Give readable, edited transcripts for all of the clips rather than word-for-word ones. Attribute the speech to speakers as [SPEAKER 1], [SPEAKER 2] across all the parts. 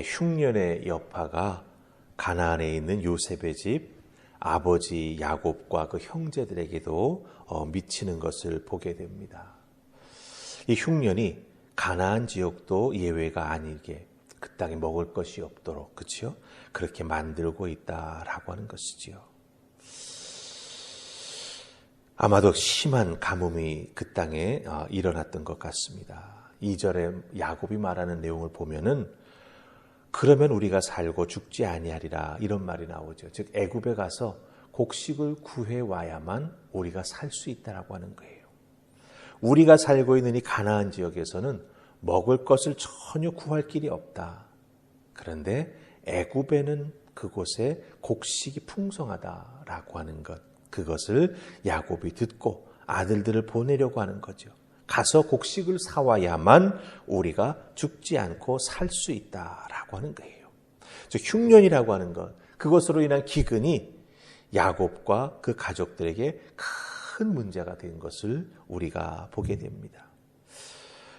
[SPEAKER 1] 흉년의 여파가 가나안에 있는 요셉의 집 아버지 야곱과 그 형제들에게도 미치는 것을 보게 됩니다. 이 흉년이 가나안 지역도 예외가 아니게 그 땅에 먹을 것이 없도록, 그렇죠? 그렇게 만들고 있다라고 하는 것이지요. 아마도 심한 가뭄이 그 땅에 일어났던 것 같습니다. 2절에 야곱이 말하는 내용을 보면은 그러면 우리가 살고 죽지 아니하리라 이런 말이 나오죠. 즉 애굽에 가서 곡식을 구해 와야만 우리가 살 수 있다라고 하는 거예요. 우리가 살고 있는 이 가나안 지역에서는 먹을 것을 전혀 구할 길이 없다. 그런데 애굽에는 그곳에 곡식이 풍성하다라고 하는 것, 그것을 야곱이 듣고 아들들을 보내려고 하는 거죠. 가서 곡식을 사와야만 우리가 죽지 않고 살 수 있다라고 하는 거예요. 즉 흉년이라고 하는 것, 그것으로 인한 기근이 야곱과 그 가족들에게 큰 문제가 된 것을 우리가 보게 됩니다.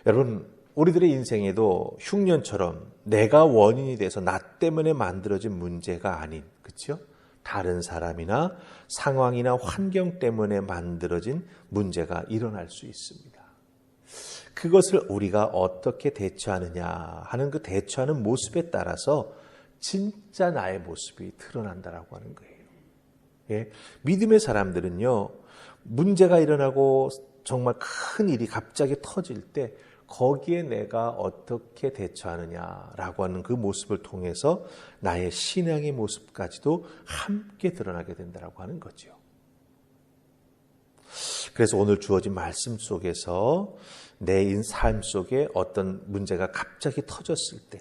[SPEAKER 1] 여러분, 우리들의 인생에도 흉년처럼 내가 원인이 돼서 나 때문에 만들어진 문제가 아닌, 그렇죠? 다른 사람이나 상황이나 환경 때문에 만들어진 문제가 일어날 수 있습니다. 그것을 우리가 어떻게 대처하느냐 하는 그 대처하는 모습에 따라서 진짜 나의 모습이 드러난다라고 하는 거예요. 예, 믿음의 사람들은요, 문제가 일어나고 정말 큰 일이 갑자기 터질 때 거기에 내가 어떻게 대처하느냐라고 하는 그 모습을 통해서 나의 신앙의 모습까지도 함께 드러나게 된다라고 하는 거죠. 그래서 오늘 주어진 말씀 속에서 내 삶 속에 어떤 문제가 갑자기 터졌을 때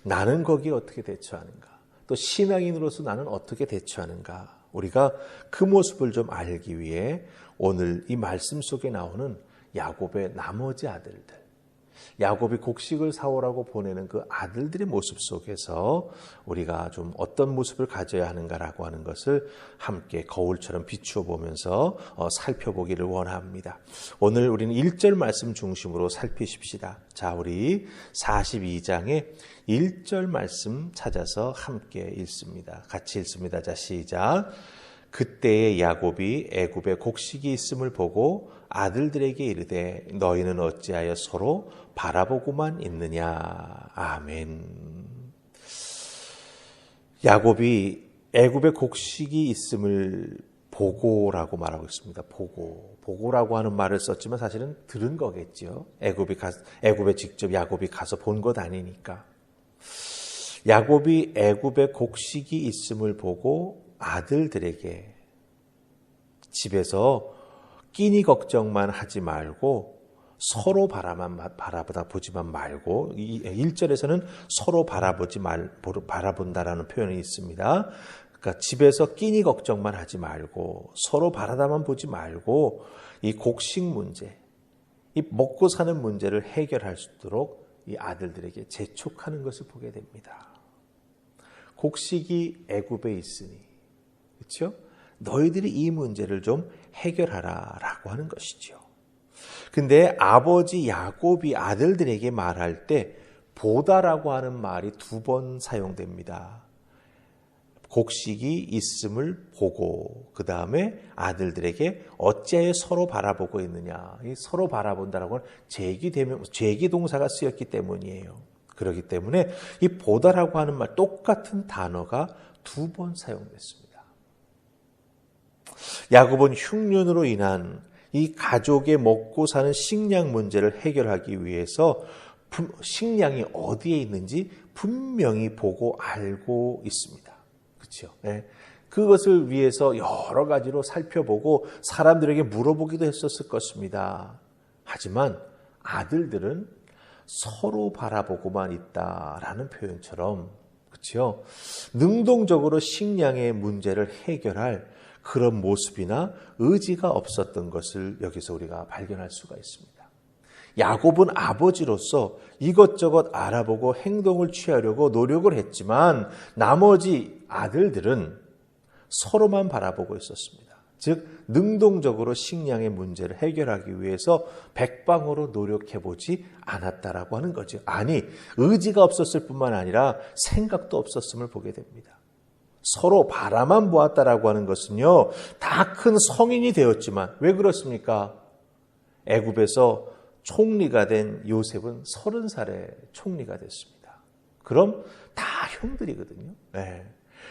[SPEAKER 1] 나는 거기에 어떻게 대처하는가, 또 신앙인으로서 나는 어떻게 대처하는가, 우리가 그 모습을 좀 알기 위해 오늘 이 말씀 속에 나오는 야곱의 나머지 아들들, 야곱이 곡식을 사오라고 보내는 그 아들들의 모습 속에서 우리가 좀 어떤 모습을 가져야 하는가라고 하는 것을 함께 거울처럼 비추어 보면서 살펴보기를 원합니다. 오늘 우리는 1절 말씀 중심으로 살피십시다. 자, 우리 42장의 1절 말씀 찾아서 함께 읽습니다. 같이 읽습니다. 자, 시작. 그때에 야곱이 애굽에 곡식이 있음을 보고 아들들에게 이르되 너희는 어찌하여 서로 바라보고만 있느냐. 아멘. 야곱이 애굽에 곡식이 있음을 보고라고 말하고 있습니다. 보고라고 하는 말을 썼지만 사실은 들은 거겠죠. 애굽에 직접 야곱이 가서 본 것 아니니까. 야곱이 애굽에 곡식이 있음을 보고 아들들에게 집에서 끼니 걱정만 하지 말고 서로 바라보다 보지만 말고, 1절에서는 서로 바라본다라는 표현이 있습니다. 그러니까 집에서 끼니 걱정만 하지 말고 서로 바라다만 보지 말고 이 곡식 문제, 이 먹고 사는 문제를 해결할 수 있도록 이 아들들에게 재촉하는 것을 보게 됩니다. 곡식이 애굽에 있으니, 그렇죠? 너희들이 이 문제를 좀 해결하라라고 하는 것이죠. 근데 아버지 야곱이 아들들에게 말할 때 보다라고 하는 말이 2번 사용됩니다. 곡식이 있음을 보고, 그 다음에 아들들에게 어찌하여 서로 바라보고 있느냐. 이 서로 바라본다라고 하는 제기 동사가 쓰였기 때문이에요. 그렇기 때문에 이 보다라고 하는 말, 똑같은 단어가 2번 사용됐습니다. 야곱은 흉년으로 인한 이 가족의 먹고 사는 식량 문제를 해결하기 위해서 식량이 어디에 있는지 분명히 보고 알고 있습니다. 그렇죠? 네. 그것을 위해서 여러 가지로 살펴보고 사람들에게 물어보기도 했었을 것입니다. 하지만 아들들은 서로 바라보고만 있다라는 표현처럼, 그렇죠? 능동적으로 식량의 문제를 해결할 그런 모습이나 의지가 없었던 것을 여기서 우리가 발견할 수가 있습니다. 야곱은 아버지로서 이것저것 알아보고 행동을 취하려고 노력을 했지만 나머지 아들들은 서로만 바라보고 있었습니다. 즉 능동적으로 식량의 문제를 해결하기 위해서 백방으로 노력해보지 않았다라고 하는 거죠. 아니, 의지가 없었을 뿐만 아니라 생각도 없었음을 보게 됩니다. 서로 바라만 보았다라고 하는 것은요, 다 큰 성인이 되었지만 왜 그렇습니까? 애굽에서 총리가 된 요셉은 30살에 총리가 됐습니다. 그럼 다 형들이거든요. 네.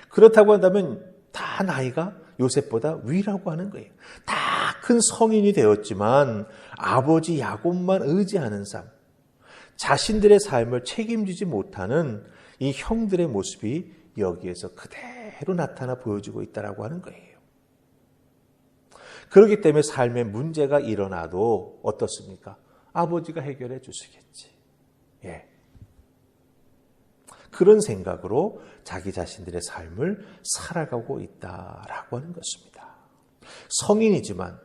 [SPEAKER 1] 그렇다고 한다면 다 나이가 요셉보다 위라고 하는 거예요. 다 큰 성인이 되었지만 아버지 야곱만 의지하는 삶, 자신들의 삶을 책임지지 못하는 이 형들의 모습이 여기에서 그대로 나타나 보여지고 있다라고 하는 거예요. 그렇기 때문에 삶에 문제가 일어나도 어떻습니까? 아버지가 해결해 주시겠지. 예. 그런 생각으로 자기 자신들의 삶을 살아가고 있다라고 하는 것입니다. 성인이지만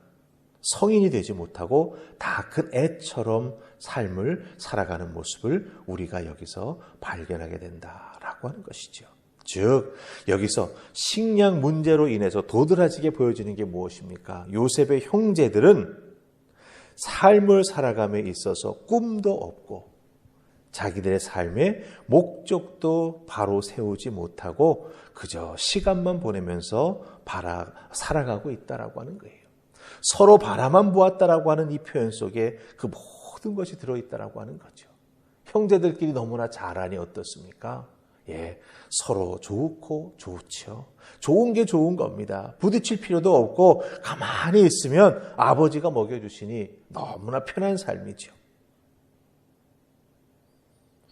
[SPEAKER 1] 성인이 되지 못하고 다 큰 애처럼 삶을 살아가는 모습을 우리가 여기서 발견하게 된다라고 하는 것이죠. 즉 여기서 식량 문제로 인해서 도드라지게 보여지는 게 무엇입니까? 요셉의 형제들은 삶을 살아감에 있어서 꿈도 없고 자기들의 삶의 목적도 바로 세우지 못하고 그저 시간만 보내면서 살아가고 있다라고 하는 거예요. 서로 바라만 보았다라고 하는 이 표현 속에 그 모든 것이 들어있다라고 하는 거죠. 형제들끼리 너무나 잘하니 어떻습니까? 예, 서로 좋고 좋죠. 좋은 게 좋은 겁니다. 부딪힐 필요도 없고 가만히 있으면 아버지가 먹여주시니 너무나 편한 삶이죠.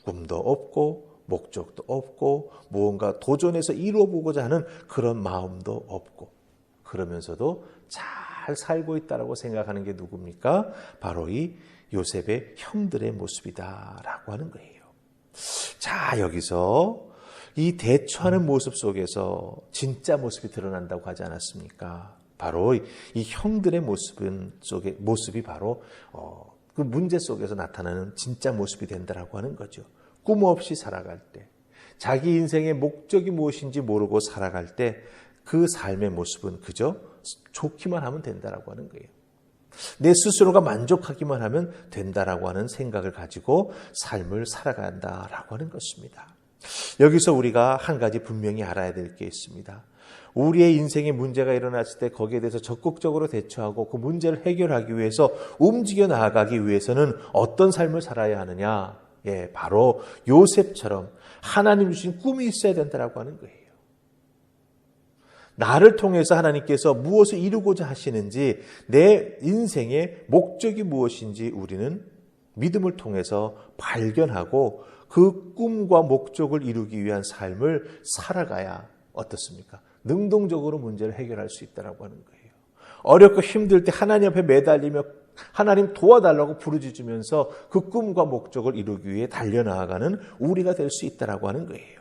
[SPEAKER 1] 꿈도 없고 목적도 없고 무언가 도전해서 이루어보고자 하는 그런 마음도 없고 그러면서도 잘 살고 있다라고 생각하는 게 누굽니까? 바로 이 요셉의 형들의 모습이다라고 하는 거예요. 자, 여기서 이 대처하는 모습 속에서 진짜 모습이 드러난다고 하지 않았습니까? 바로 이 형들의 모습이 바로 그 문제 속에서 나타나는 진짜 모습이 된다라고 하는 거죠. 꿈 없이 살아갈 때, 자기 인생의 목적이 무엇인지 모르고 살아갈 때 그 삶의 모습은 그저 좋기만 하면 된다라고 하는 거예요. 내 스스로가 만족하기만 하면 된다라고 하는 생각을 가지고 삶을 살아간다라고 하는 것입니다. 여기서 우리가 한 가지 분명히 알아야 될 게 있습니다. 우리의 인생에 문제가 일어났을 때 거기에 대해서 적극적으로 대처하고 그 문제를 해결하기 위해서 움직여 나아가기 위해서는 어떤 삶을 살아야 하느냐? 예, 바로 요셉처럼 하나님 주신 꿈이 있어야 된다라고 하는 거예요. 나를 통해서 하나님께서 무엇을 이루고자 하시는지 내 인생의 목적이 무엇인지 우리는 믿음을 통해서 발견하고 그 꿈과 목적을 이루기 위한 삶을 살아가야 어떻습니까? 능동적으로 문제를 해결할 수 있다고 하는 거예요. 어렵고 힘들 때 하나님 앞에 매달리며 하나님 도와달라고 부르짖으면서 그 꿈과 목적을 이루기 위해 달려나가는 우리가 될 수 있다고 하는 거예요.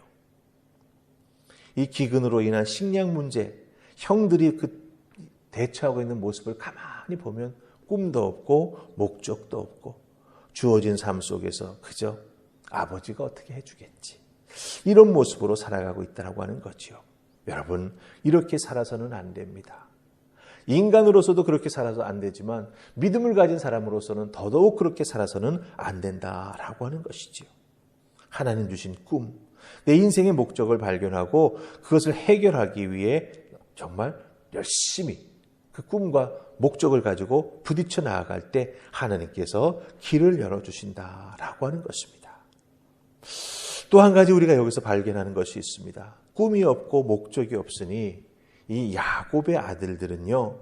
[SPEAKER 1] 이 기근으로 인한 식량 문제, 형들이 대처하고 있는 모습을 가만히 보면 꿈도 없고 목적도 없고 주어진 삶 속에서 그저 아버지가 어떻게 해주겠지. 이런 모습으로 살아가고 있다고 하는 거죠. 여러분, 이렇게 살아서는 안 됩니다. 인간으로서도 그렇게 살아서 안 되지만 믿음을 가진 사람으로서는 더더욱 그렇게 살아서는 안 된다라고 하는 것이죠. 하나님 주신 꿈, 내 인생의 목적을 발견하고 그것을 해결하기 위해 정말 열심히 그 꿈과 목적을 가지고 부딪혀 나아갈 때 하나님께서 길을 열어주신다라고 하는 것입니다. 또 한 가지 우리가 여기서 발견하는 것이 있습니다. 꿈이 없고 목적이 없으니 이 야곱의 아들들은요,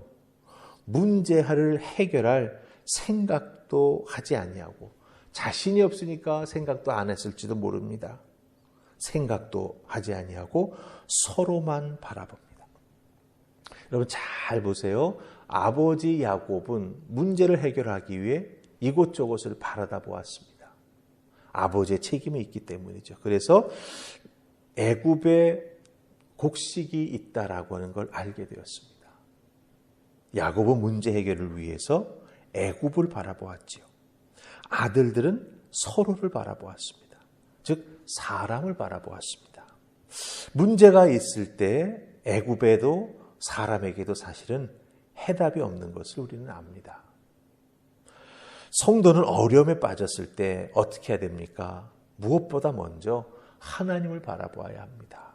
[SPEAKER 1] 문제를 해결할 생각도 하지 아니하고 자신이 없으니까 생각도 안 했을지도 모릅니다. 생각도 하지 아니하고 서로만 바라봅니다. 여러분 잘 보세요. 아버지 야곱은 문제를 해결하기 위해 이곳저곳을 바라다 보았습니다. 아버지의 책임이 있기 때문이죠. 그래서 애굽에 곡식이 있다라고 하는 걸 알게 되었습니다. 야곱은 문제 해결을 위해서 애굽을 바라보았지요. 아들들은 서로를 바라보았습니다. 즉 사람을 바라보았습니다. 문제가 있을 때 애굽에도 사람에게도 사실은 해답이 없는 것을 우리는 압니다. 성도는 어려움에 빠졌을 때 어떻게 해야 됩니까? 무엇보다 먼저 하나님을 바라보아야 합니다.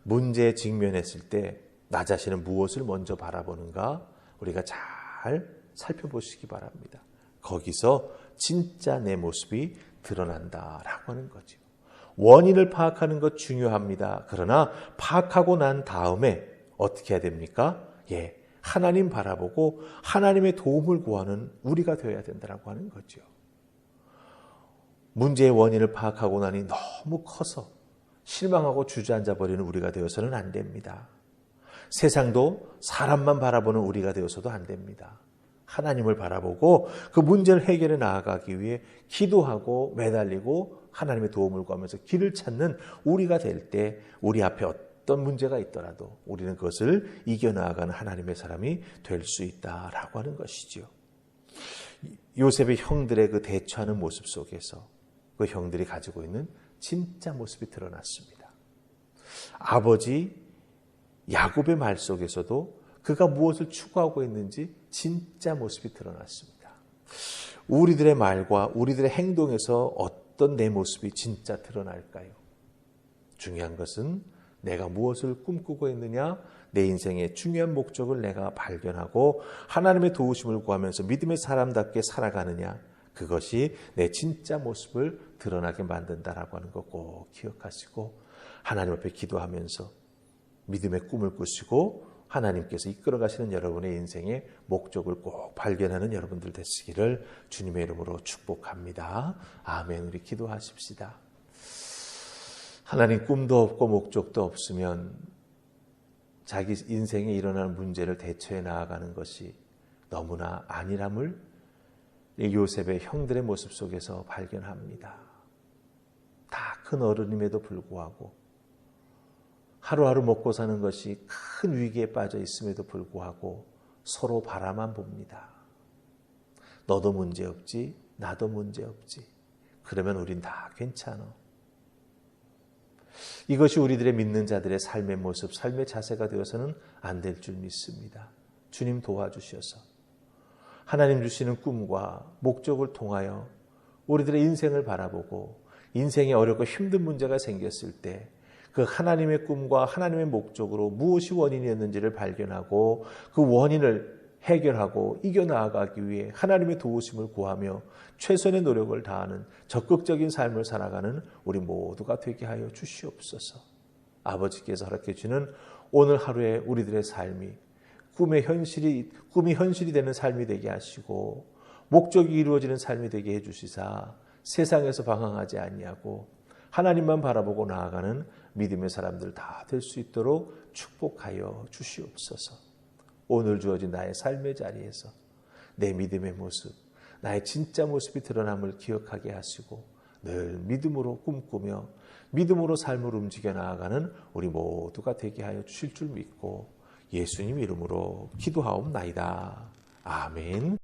[SPEAKER 1] 문제에 직면했을 때 나 자신은 무엇을 먼저 바라보는가 우리가 잘 살펴보시기 바랍니다. 거기서 진짜 내 모습이 드러난다라고 하는 거죠. 원인을 파악하는 것 중요합니다. 그러나 파악하고 난 다음에 어떻게 해야 됩니까? 하나님 바라보고 하나님의 도움을 구하는 우리가 되어야 된다고 하는 거죠. 문제의 원인을 파악하고 나니 너무 커서 실망하고 주저앉아 버리는 우리가 되어서는 안 됩니다. 세상도 사람만 바라보는 우리가 되어서도 안 됩니다. 하나님을 바라보고 그 문제를 해결해 나아가기 위해 기도하고 매달리고 하나님의 도움을 구하면서 길을 찾는 우리가 될 때 우리 앞에 어떤 문제가 있더라도 우리는 그것을 이겨나가는 하나님의 사람이 될 수 있다라고 하는 것이지요. 요셉의 형들의 그 대처하는 모습 속에서 그 형들이 가지고 있는 진짜 모습이 드러났습니다. 아버지 야곱의 말 속에서도 그가 무엇을 추구하고 있는지 진짜 모습이 드러났습니다. 우리들의 말과 우리들의 행동에서 어떤 내 모습이 진짜 드러날까요? 중요한 것은 내가 무엇을 꿈꾸고 있느냐, 내 인생의 중요한 목적을 내가 발견하고 하나님의 도우심을 구하면서 믿음의 사람답게 살아가느냐, 그것이 내 진짜 모습을 드러나게 만든다라고 하는 거 꼭 기억하시고 하나님 앞에 기도하면서 믿음의 꿈을 꾸시고 하나님께서 이끌어 가시는 여러분의 인생의 목적을 꼭 발견하는 여러분들 되시기를 주님의 이름으로 축복합니다. 아멘. 우리 기도하십시다. 하나님, 꿈도 없고 목적도 없으면 자기 인생에 일어나는 문제를 대처해 나아가는 것이 너무나 안일함을 요셉의 형들의 모습 속에서 발견합니다. 다 큰 어른임에도 불구하고 하루하루 먹고 사는 것이 큰 위기에 빠져 있음에도 불구하고 서로 바라만 봅니다. 너도 문제없지, 나도 문제없지. 그러면 우린 다 괜찮아. 이것이 우리들의 믿는 자들의 삶의 모습, 삶의 자세가 되어서는 안 될 줄 믿습니다. 주님 도와주셔서 하나님 주시는 꿈과 목적을 통하여 우리들의 인생을 바라보고 인생에 어렵고 힘든 문제가 생겼을 때 그 하나님의 꿈과 하나님의 목적으로 무엇이 원인이었는지를 발견하고 그 원인을 해결하고 이겨나가기 위해 하나님의 도우심을 구하며 최선의 노력을 다하는 적극적인 삶을 살아가는 우리 모두가 되게 하여 주시옵소서. 아버지께서 허락해 주는 오늘 하루의 우리들의 삶이 꿈이 현실이 되는 삶이 되게 하시고 목적이 이루어지는 삶이 되게 해주시사 세상에서 방황하지 아니하고 하나님만 바라보고 나아가는 믿음의 사람들 다 될 수 있도록 축복하여 주시옵소서. 오늘 주어진 나의 삶의 자리에서 내 믿음의 모습, 나의 진짜 모습이 드러남을 기억하게 하시고 늘 믿음으로 꿈꾸며 믿음으로 삶을 움직여 나아가는 우리 모두가 되게 하여 주실 줄 믿고 예수님 이름으로 기도하옵나이다. 아멘.